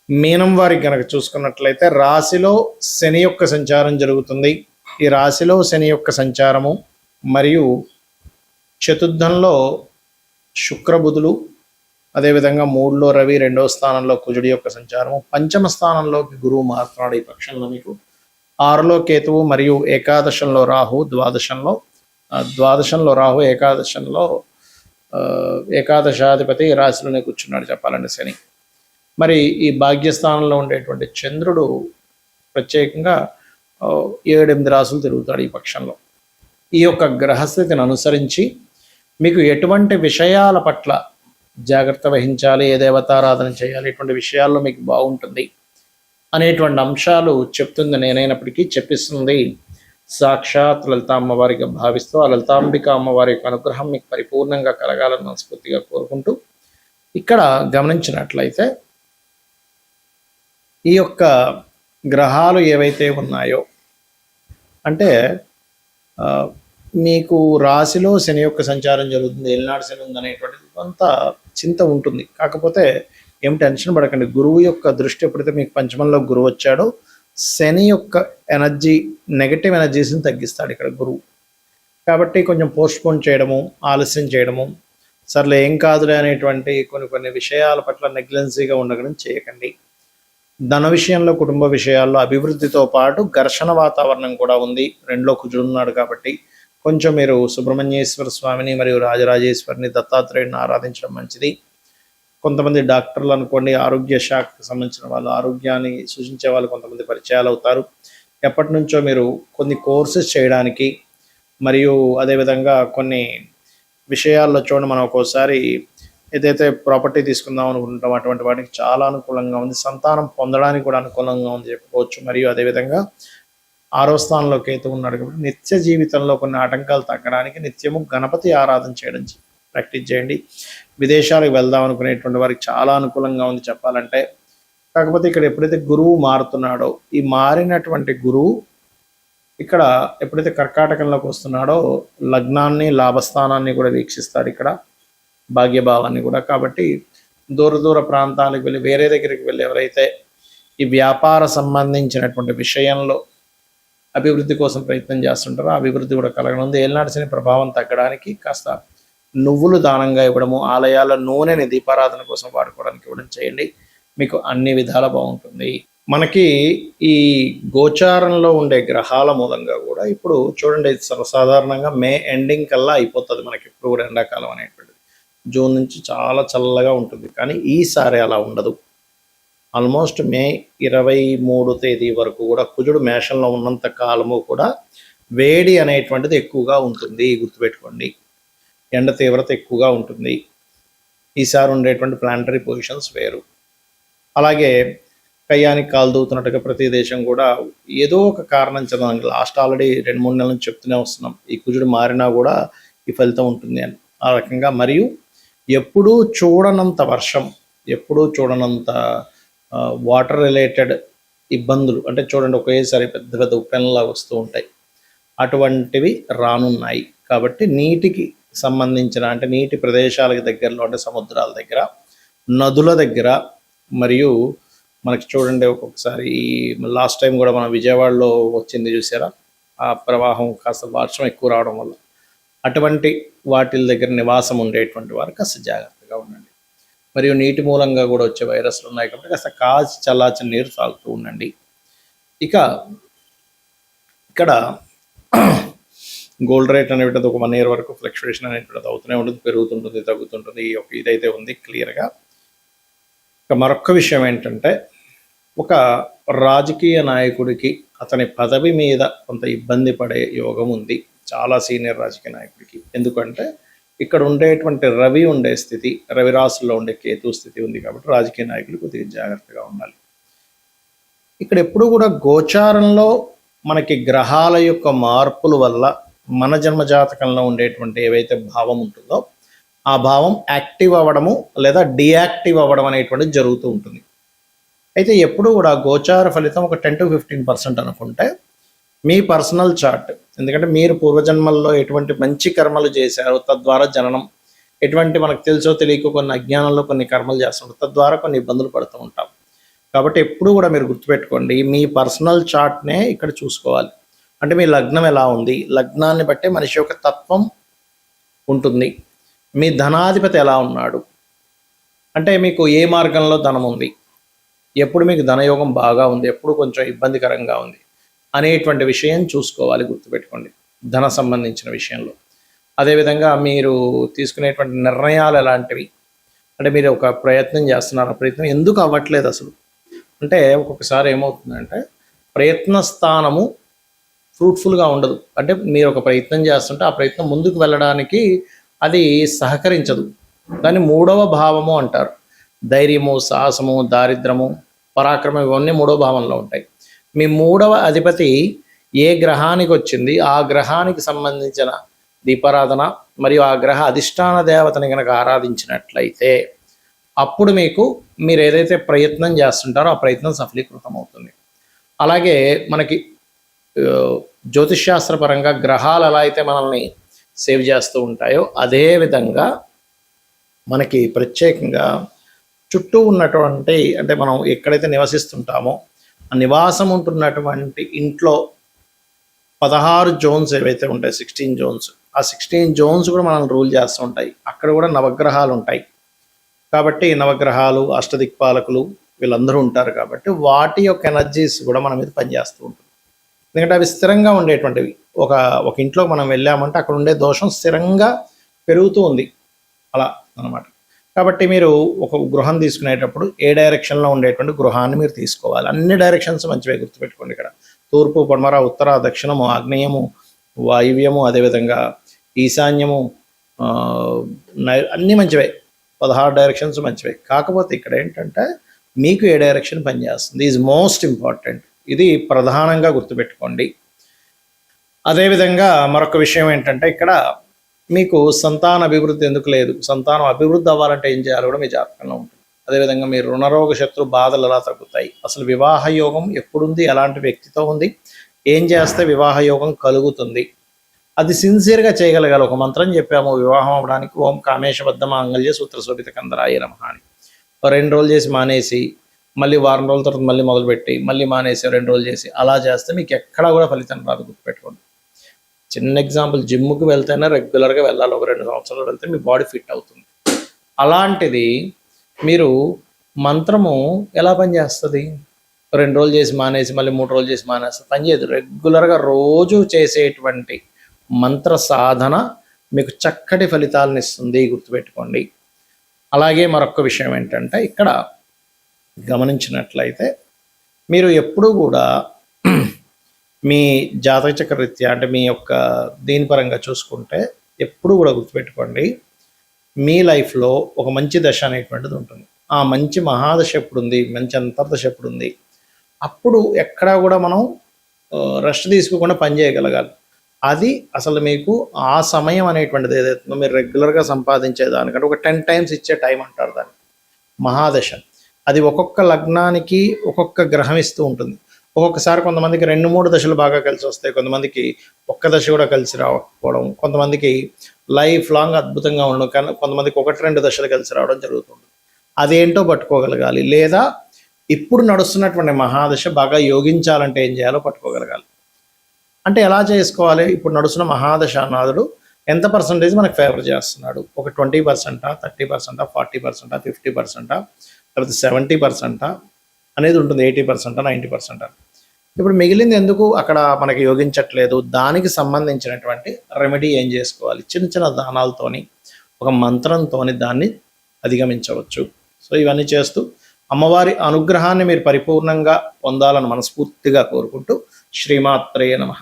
మీనం వారికి కనుక చూసుకున్నట్లయితే రాశిలో శని యొక్క సంచారం జరుగుతుంది. ఈ రాశిలో శని యొక్క సంచారము మరియు చతుర్థంలో శుక్రబుధులు, అదేవిధంగా మూడులో రవి, రెండవ స్థానంలో కుజుడి యొక్క సంచారము, పంచమ స్థానంలోకి గురువు మారుతున్నాడు ఈ పక్షంలో మీకు. ఆరులో కేతువు మరియు ఏకాదశంలో రాహు, ద్వాదశంలో రాహు, ఏకాదశాధిపతి రాశిలోనే కూర్చున్నాడు చెప్పాలంటే శని. మరి ఈ భాగ్యస్థానంలో ఉండేటువంటి చంద్రుడు ప్రత్యేకంగా 7-8 రాసులు తిరుగుతాడు ఈ పక్షంలో. ఈ యొక్క గ్రహస్థితిని అనుసరించి మీకు ఎటువంటి విషయాల పట్ల జాగ్రత్త వహించాలి, ఏ దేవతారాధన చేయాలి, ఇటువంటి విషయాల్లో మీకు బాగుంటుంది అనేటువంటి అంశాలు చెప్తుంది నేనైనప్పటికీ చెప్పిస్తుంది సాక్షాత్ లలిత అమ్మవారిగా భావిస్తూ ఆ లలితాంబిక అమ్మవారి యొక్క అనుగ్రహం మీకు పరిపూర్ణంగా కలగాలని మనస్ఫూర్తిగా కోరుకుంటూ, ఇక్కడ గమనించినట్లయితే ఈ యొక్క గ్రహాలు ఏవైతే ఉన్నాయో అంటే మీకు రాశిలో శని యొక్క సంచారం జరుగుతుంది, ఏలినాడు శని ఉంది అనేటువంటిది కొంత చింత ఉంటుంది. కాకపోతే ఏం టెన్షన్ పడకండి. గురువు యొక్క దృష్టి ఎప్పుడైతే మీకు పంచమంలో గురువు వచ్చాడో శని యొక్క ఎనర్జీ, నెగటివ్ ఎనర్జీస్ని తగ్గిస్తాడు ఇక్కడ గురువు. కాబట్టి కొంచెం పోస్ట్పోన్ చేయడము, ఆలస్యం చేయడము, సర్లే ఏం కాదులే అనేటువంటి కొన్ని విషయాల పట్ల నెగ్లెన్సీగా ఉండడం చేయకండి. ధన విషయంలో, కుటుంబ విషయాల్లో అభివృద్ధితో పాటు ఘర్షణ వాతావరణం కూడా ఉంది. 2లో కుజుడు ఉన్నాడు కాబట్టి కొంచెం మీరు సుబ్రహ్మణ్యేశ్వర స్వామిని మరియు రాజరాజేశ్వరిని, దత్తాత్రేయుడిని ఆరాధించడం మంచిది. కొంతమంది డాక్టర్లు అనుకోండి, ఆరోగ్య శాఖకు సంబంధించిన వాళ్ళు, ఆరోగ్యాన్ని సూచించే వాళ్ళు కొంతమంది పరిచయాలు అవుతారు. ఎప్పటి నుంచో మీరు కొన్ని కోర్సెస్ చేయడానికి మరియు అదేవిధంగా కొన్ని విషయాల్లో చూడండి, మనం ఒక్కోసారి ఏదైతే ప్రాపర్టీ తీసుకుందాం అనుకుంటాం అటువంటి వాటికి చాలా అనుకూలంగా ఉంది. సంతానం పొందడానికి కూడా అనుకూలంగా ఉంది చెప్పుకోవచ్చు. మరియు అదేవిధంగా 6వ స్థానంలో కేతు ఉన్నాడు కాబట్టి నిత్య జీవితంలో కొన్ని ఆటంకాలు తగ్గడానికి నిత్యము గణపతి ఆరాధన చేయడం ప్రాక్టీస్ చేయండి. విదేశాలకు వెళ్దాం అనుకునేటువంటి వారికి చాలా అనుకూలంగా ఉంది చెప్పాలంటే. కాకపోతే ఇక్కడ ఎప్పుడైతే గురువు మారుతున్నాడో, ఈ మారినటువంటి గురువు ఇక్కడ ఎప్పుడైతే కర్కాటకంలోకి వస్తున్నాడో లగ్నాన్ని, లాభస్థానాన్ని కూడా వీక్షిస్తాడు, ఇక్కడ భాగ్యభావాన్ని కూడా. కాబట్టి దూర ప్రాంతాలకు వెళ్ళి, వేరే దగ్గరికి వెళ్ళి ఎవరైతే ఈ వ్యాపార సంబంధించినటువంటి విషయంలో అభివృద్ధి కోసం ప్రయత్నం చేస్తుంటారో అభివృద్ధి కూడా కలగనుంది. ఏలినాటి శని ప్రభావం తగ్గడానికి కాస్త నువ్వులు దానంగా ఇవ్వడము, ఆలయాల నూనెని దీపారాధన కోసం వాడుకోవడానికి ఇవ్వడం చేయండి. మీకు అన్ని విధాలా బాగుంటుంది. మనకి ఈ గోచారంలో ఉండే గ్రహాల మూలంగా కూడా ఇప్పుడు చూడండి, సర్వసాధారణంగా మే ఎండింగ్ కల్లా అయిపోతుంది మనకి ఇప్పుడు కూడా ఎండాకాలం అనేటువంటిది. జూన్ నుంచి చాలా చల్లగా ఉంటుంది, కానీ ఈసారి అలా ఉండదు. ఆల్మోస్ట్ మే 23 తేదీ వరకు కూడా కుజుడు మేషంలో ఉన్నంత కాలము కూడా వేడి అనేటువంటిది ఎక్కువగా ఉంటుంది. గుర్తుపెట్టుకోండి, ఎండ తీవ్రత ఎక్కువగా ఉంటుంది. ఈసారి ఉండేటువంటి ప్లానటరీ పొజిషన్స్ వేరు. అలాగే కయ్యానికి కాలు దూతున్నట్టుగా ప్రతి దేశం కూడా ఏదో ఒక కారణం చదవండి. లాస్ట్ ఆల్రెడీ 2-3 నెలల నుంచి చెప్తూనే వస్తున్నాం, ఈ కుజుడు మారినా కూడా ఈ ఫలితం ఉంటుంది అని. ఆ రకంగా మరియు ఎప్పుడూ చూడనంత వర్షం, ఎప్పుడూ చూడనంత వాటర్ రిలేటెడ్ ఇబ్బందులు, అంటే చూడండి ఒకేసారి పెద్ద ఉప్పెనలా వస్తూ ఉంటాయి, అటువంటివి రానున్నాయి. కాబట్టి నీటికి సంబంధించిన, అంటే నీటి ప్రదేశాలకు దగ్గరలో, అంటే సముద్రాల దగ్గర, నదుల దగ్గర, మరియు మనకి చూడండి ఒక్కొక్కసారి లాస్ట్ టైం కూడా మన విజయవాడలో వచ్చింది చూసారా, ఆ ప్రవాహం కాస్త వర్షం ఎక్కువ రావడం వల్ల అటువంటి వాటి దగ్గర నివాసం ఉండేటువంటి వారు కాస్త జాగ్రత్తగా ఉండండి. మరియు నీటి మూలంగా కూడా వచ్చే వైరస్లు ఉన్నాయి కాబట్టి కాస్త కాచి చల్లార్చిన నీరు తాగుతూ ఉండండి. ఇక ఇక్కడ గోల్డ్ రేట్ అనేటువంటిది ఒక 1 year వరకు ఫ్లక్చువేషన్ అనేటువంటిది అవుతూనే ఉంటుంది, పెరుగుతుంటుంది, తగ్గుతుంటుంది. ఈ యొక్క ఇదైతే ఉంది క్లియర్గా. ఇక మరొక విషయం ఏంటంటే, ఒక రాజకీయ నాయకుడికి అతని పదవి మీద కొంత ఇబ్బంది పడే యోగం ఉంది, చాలా సీనియర్ రాజకీయ నాయకుడికి. ఎందుకంటే ఇక్కడ ఉండేటువంటి రవి ఉండే స్థితి, రవి రాశుల్లో ఉండే కేతు స్థితి ఉంది కాబట్టి రాజకీయ నాయకులు కొద్దిగా జాగ్రత్తగా ఉండాలి. ఇక్కడ ఎప్పుడు కూడా గోచారంలో మనకి గ్రహాల యొక్క మార్పుల వల్ల మన జన్మ జాతకంలో ఉండేటువంటి ఏవైతే భావం ఉంటుందో ఆ భావం యాక్టివ్ అవ్వడము లేదా డియాక్టివ్ అవ్వడం అనేటువంటిది జరుగుతూ ఉంటుంది. అయితే ఎప్పుడు కూడా గోచార ఫలితం ఒక 10 to 15% అనుకుంటే మీ పర్సనల్ చార్ట్, ఎందుకంటే మీరు పూర్వజన్మల్లో ఎటువంటి మంచి కర్మలు చేశారో తద్వారా జననం, ఎటువంటి మనకు తెలుసో తెలియక కొన్ని అజ్ఞానంలో కొన్ని కర్మలు చేస్తుంటాం, తద్వారా కొన్ని ఇబ్బందులు పడుతూ ఉంటాం. కాబట్టి ఎప్పుడు కూడా మీరు గుర్తుపెట్టుకోండి, మీ పర్సనల్ చార్ట్నే ఇక్కడ చూసుకోవాలి. అంటే మీ లగ్నం ఎలా ఉంది, లగ్నాన్ని బట్టే మనిషి యొక్క తత్వం ఉంటుంది. మీ ధనాధిపతి ఎలా ఉన్నాడు, అంటే మీకు ఏ మార్గంలో ధనం ఉంది, ఎప్పుడు మీకు ధనయోగం బాగా ఉంది, ఎప్పుడు కొంచెం ఇబ్బందికరంగా ఉంది అనేటువంటి విషయం చూసుకోవాలి. గుర్తుపెట్టుకోండి ధన సంబంధించిన విషయంలో. అదేవిధంగా మీరు తీసుకునేటువంటి నిర్ణయాలు ఎలాంటివి, అంటే మీరు ఒక ప్రయత్నం చేస్తున్నారు, ఆ ప్రయత్నం ఎందుకు అవ్వట్లేదు అసలు అంటే ఒక్కొక్కసారి ఏమవుతుందంటే ప్రయత్న స్థానము ఫ్రూట్ఫుల్గా ఉండదు. అంటే మీరు ఒక ప్రయత్నం చేస్తుంటే ఆ ప్రయత్నం ముందుకు వెళ్ళడానికి అది సహకరించదు. దాన్ని మూడవ భావము అంటారు. ధైర్యము, సాహసము, దారిద్రము, పరాక్రమం ఇవన్నీ మూడవ భావంలో ఉంటాయి. మీ మూడవ అధిపతి ఏ గ్రహానికి వచ్చింది, ఆ గ్రహానికి సంబంధించిన దీపారాధన మరియు ఆ గ్రహ అధిష్టాన దేవతని కనుక ఆరాధించినట్లయితే అప్పుడు మీరు ఏదైతే ప్రయత్నం చేస్తుంటారో ఆ ప్రయత్నం సఫలీకృతం అవుతుంది. అలాగే మనకి జ్యోతిష్శాస్త్రపరంగా గ్రహాలు ఎలా అయితే మనల్ని సేవ్ చేస్తూ ఉంటాయో అదే విధంగా మనకి ప్రత్యేకంగా చుట్టూ ఉన్నటువంటి, అంటే మనం ఎక్కడైతే నివసిస్తుంటామో ఆ నివాసం ఉంటున్నటువంటి ఇంట్లో 16 జోన్స్ ఏవైతే ఉంటాయి, 16 జోన్స్, ఆ 16 జోన్స్ కూడా మనల్ని రూల్ చేస్తూ ఉంటాయి. అక్కడ కూడా నవగ్రహాలు ఉంటాయి. కాబట్టి నవగ్రహాలు, అష్టదిక్పాలకులు వీళ్ళందరూ ఉంటారు. కాబట్టి వాటి యొక్క ఎనర్జీస్ కూడా మన మీద పనిచేస్తూ ఉంటుంది. ఎందుకంటే అవి స్థిరంగా ఉండేటువంటివి. ఒక ఇంట్లో మనం వెళ్ళామంటే అక్కడ ఉండే దోషం స్థిరంగా పెరుగుతూ ఉంది అలా అన్నమాట. కాబట్టి మీరు ఒక గృహం తీసుకునేటప్పుడు ఏ డైరెక్షన్లో ఉండేటువంటి గృహాన్ని మీరు తీసుకోవాలి. అన్ని డైరెక్షన్స్ మంచివే, గుర్తుపెట్టుకోండి. ఇక్కడ తూర్పు, పడమర, ఉత్తర, దక్షిణము, ఆగ్నేయము, వాయువ్యము, అదేవిధంగా ఈశాన్యము, అన్నీ మంచివే. 16 డైరెక్షన్స్ మంచివే. కాకపోతే ఇక్కడ ఏంటంటే మీకు ఏ డైరెక్షన్ పనిచేస్తుంది ఈజ్ మోస్ట్ ఇంపార్టెంట్. ఇది ప్రధానంగా గుర్తుపెట్టుకోండి. అదేవిధంగా మరొక విషయం ఏంటంటే ఇక్కడ మీకు సంతాన అభివృద్ధి ఎందుకు లేదు, సంతానం అభివృద్ధి అవ్వాలంటే ఏం చేయాలో కూడా మీ జాతకంలో ఉంటుంది. అదేవిధంగా మీరు రుణరోగ శత్రు బాధలు ఎలా తగ్గుతాయి, అసలు వివాహ యోగం ఎప్పుడుంది, ఎలాంటి వ్యక్తితో ఉంది, ఏం చేస్తే వివాహ యోగం కలుగుతుంది, అది సిన్సియర్గా చేయగలగాలి. ఒక మంత్రం చెప్పాము వివాహం అవ్వడానికి, ఓం కామేశబద్ధ మాంగళ్య సూత్ర శోభిత కందరాయ నమః అని. 2 రోజులు చేసి మానేసి మళ్ళీ వారం రోజుల తర్వాత మళ్ళీ మొదలుపెట్టి మళ్ళీ మానేసి 2 రోజులు చేసి అలా చేస్తే మీకు ఎక్కడా కూడా ఫలితం రాదు, గుర్తుపెట్టుకోండి. చిన్న ఎగ్జాంపుల్, జిమ్కి వెళ్తేనే రెగ్యులర్గా వెళ్ళాలి. ఒక 2 సంవత్సరాలు వెళ్తే మీ బాడీ ఫిట్ అవుతుంది. అలాంటిది మీరు మంత్రము ఎలా పనిచేస్తుంది? 2 రోజులు చేసి మానేసి మళ్ళీ 3 రోజులు చేసి మానేస్తే పనిచేయదు. రెగ్యులర్గా రోజు చేసేటువంటి మంత్ర సాధన మీకు చక్కటి ఫలితాలను ఇస్తుంది, గుర్తుపెట్టుకోండి. అలాగే మరొక విషయం ఏంటంటే ఇక్కడ గమనించినట్లయితే మీరు ఎప్పుడూ కూడా మీ జాతక చక్రరీత్యా, అంటే మీ యొక్క దీని పరంగా చూసుకుంటే ఎప్పుడు కూడా గుర్తుపెట్టుకోండి, మీ లైఫ్లో ఒక మంచి దశ అనేటువంటిది ఉంటుంది. ఆ మంచి మహాదశ ఎప్పుడు ఉంది, మంచి అంతర్దశ ఎప్పుడు ఉంది, అప్పుడు ఎక్కడా కూడా మనం రెస్ట్ తీసుకోకుండా పని చేయగలగాలి. అది అసలు మీకు ఆ సమయం అనేటువంటిది ఏదైతుందో మీరు రెగ్యులర్గా సంపాదించేదానికంటే ఒక 10 టైమ్స్ ఇచ్చే టైం అంటారు దాన్ని, మహాదశ. అది ఒక్కొక్క లగ్నానికి ఒక్కొక్క గ్రహం ఇస్తూ ఉంటుంది. ఒక్కొక్కసారి కొంతమందికి 2-3 దశలు బాగా కలిసి వస్తాయి, కొంతమందికి ఒక్క దశ కూడా కలిసి రాకపోవడం, కొంతమందికి లైఫ్ లాంగ్ అద్భుతంగా ఉండడం, కానీ కొంతమందికి 1-2 దశలు కలిసి రావడం జరుగుతుంది. అదేంటో పట్టుకోగలగాలి. లేదా ఇప్పుడు నడుస్తున్నటువంటి మహాదశ బాగా యోగించాలంటే ఏం చేయాలో పట్టుకోగలగాలి. అంటే ఎలా చేసుకోవాలి? ఇప్పుడు నడుస్తున్న మహాదశానాథుడు ఎంత పర్సంటేజ్ మనకు ఫేవర్ చేస్తున్నాడు? ఒక 20%, 30%, 40%, 50%, లేకపోతే 70% అనేది ఉంటుంది, 80%, 90%. ఇప్పుడు మిగిలింది ఎందుకు అక్కడ మనకి యోగించట్లేదు? దానికి సంబంధించినటువంటి రెమెడీ ఏం చేసుకోవాలి? చిన్న చిన్న దానాలతోని, ఒక మంత్రంతోని దాన్ని అధిగమించవచ్చు. సో ఇవన్నీ చేస్తూ అమ్మవారి అనుగ్రహాన్ని మీరు పరిపూర్ణంగా పొందాలని మనస్ఫూర్తిగా కోరుకుంటూ శ్రీమాత్రే నమః.